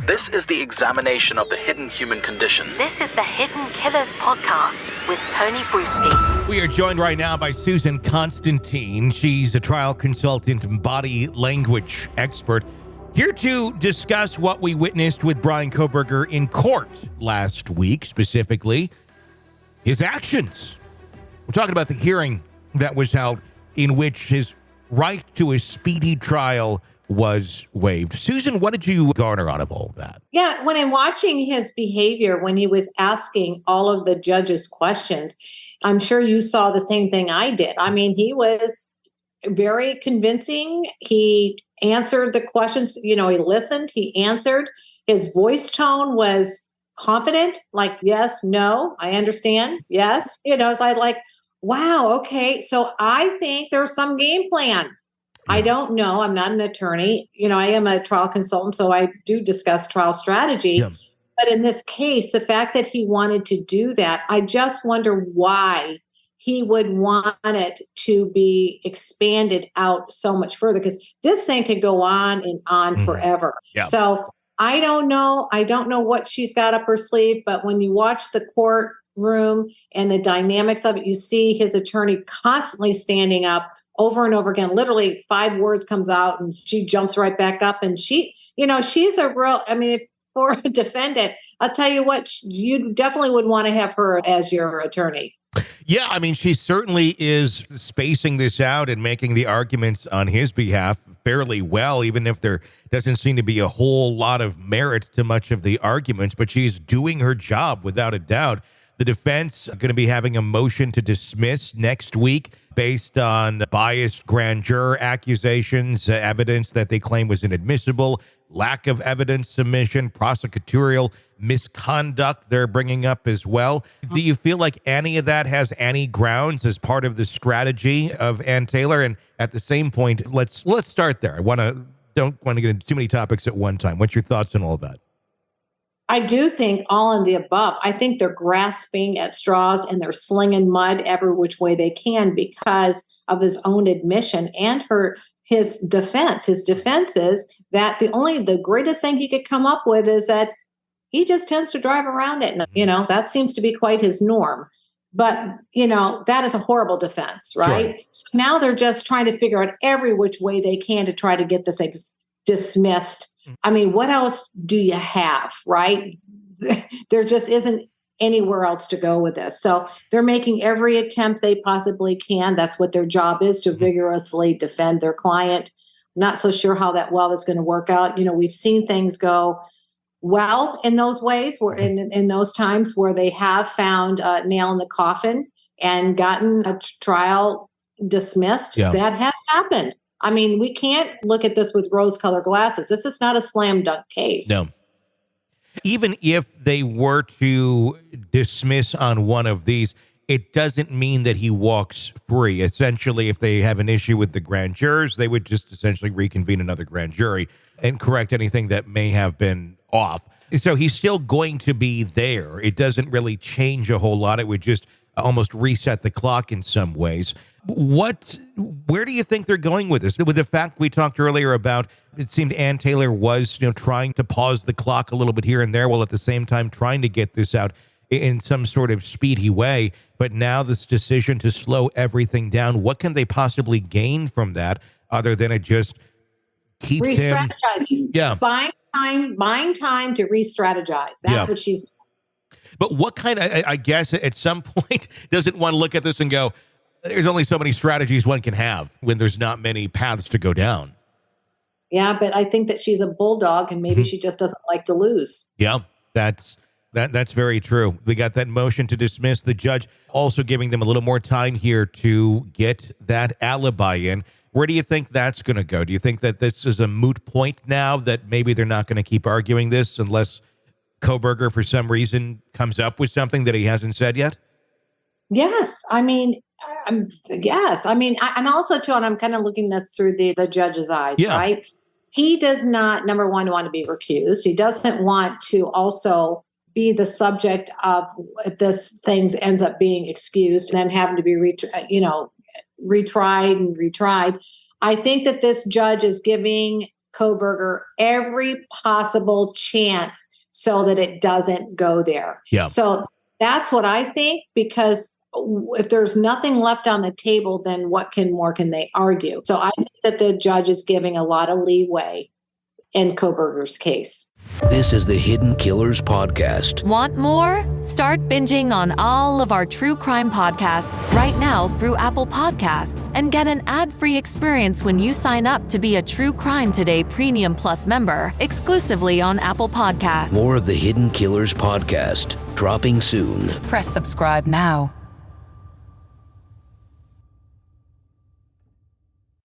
This is the examination of the hidden human condition. This is the Hidden Killers podcast with Tony Brueski. We are joined right now by Susan Constantine. She's a trial consultant and body language expert, here to discuss what we witnessed with Brian Kohberger in court last week, specifically his actions. We're talking about the hearing that was held in which his right to a speedy trial was waived. Susan, what did you garner out of all of that? Yeah, when I'm watching his behavior, when he was asking all of the judges questions, I'm sure you saw the same thing I did. I mean, he was very convincing. He answered the questions. He listened, he answered. His voice tone was confident, like, yes, no, I understand. Yes. So I like, wow, okay. So I think there's some game plan. I don't know. I'm not an attorney. I am a trial consultant, so I do discuss trial strategy. Yeah. But in this case, the fact that he wanted to do that, I just wonder why he would want it to be expanded out so much further, because this thing could go on and on forever. Yeah. So I don't know. I don't know what she's got up her sleeve, but when you watch the courtroom and the dynamics of it, you see his attorney constantly standing up over and over again. Literally 5 words comes out and she jumps right back up, and she's a real, if for a defendant, I'll tell you what, you definitely would want to have her as your attorney. Yeah, she certainly is spacing this out and making the arguments on his behalf fairly well, even if there doesn't seem to be a whole lot of merit to much of the arguments, but she's doing her job without a doubt. The defense are going to be having a motion to dismiss next week based on biased grand juror accusations, evidence that they claim was inadmissible, lack of evidence submission, prosecutorial misconduct they're bringing up as well. Do you feel like any of that has any grounds as part of the strategy of Ann Taylor? And at the same point, let's start there. Don't want to get into too many topics at one time. What's your thoughts on all of that? I do think all in the above. I think they're grasping at straws and they're slinging mud every which way they can because of his own admission and his defense. His defense is that the greatest thing he could come up with is that he just tends to drive around it. And, that seems to be quite his norm. But, that is a horrible defense, right? Sure. So now they're just trying to figure out every which way they can to try to get this dismissed. What else do you have, right? There just isn't anywhere else to go with this. So they're making every attempt they possibly can. That's what their job is, to vigorously defend their client. Not so sure how that that's going to work out. We've seen things go well in those ways, where in those times where they have found a nail in the coffin and gotten a trial dismissed. Yeah. That has happened. We can't look at this with rose-colored glasses. This is not a slam dunk case. No. Even if they were to dismiss on one of these, it doesn't mean that he walks free. Essentially, if they have an issue with the grand jurors, they would just essentially reconvene another grand jury and correct anything that may have been off. So he's still going to be there. It doesn't really change a whole lot. It would just almost reset the clock in some ways. Where do you think they're going with this? With the fact we talked earlier about, it seemed Ann Taylor was, trying to pause the clock a little bit here and there, while at the same time trying to get this out in some sort of speedy way. But now this decision to slow everything down, what can they possibly gain from that other than it just keeps him? Re-strategizing. Yeah. Buying time to re-strategize. That's what she's doing. But what kind of, I guess at some point, doesn't one look at this and go, there's only so many strategies one can have when there's not many paths to go down. Yeah, but I think that she's a bulldog and maybe she just doesn't like to lose. Yeah, that's very true. We got that motion to dismiss, the judge also giving them a little more time here to get that alibi in. Where do you think that's going to go? Do you think that this is a moot point now, that maybe they're not going to keep arguing this unless Kohberger, for some reason, comes up with something that he hasn't said yet? Yes. Yes. And also, too, and I'm kind of looking this through the judge's eyes, right? He does not, number one, want to be recused. He doesn't want to also be the subject of, if this thing ends up being excused and then having to be retried and retried. I think that this judge is giving Kohberger every possible chance so that it doesn't go there. Yeah. So that's what I think, because if there's nothing left on the table, then what more can they argue? So I think that the judge is giving a lot of leeway in Kohberger's case. This is the Hidden Killers Podcast. Want more? Start binging on all of our true crime podcasts right now through Apple Podcasts and get an ad-free experience when you sign up to be a True Crime Today Premium Plus member exclusively on Apple Podcasts. More of the Hidden Killers Podcast dropping soon. Press subscribe now.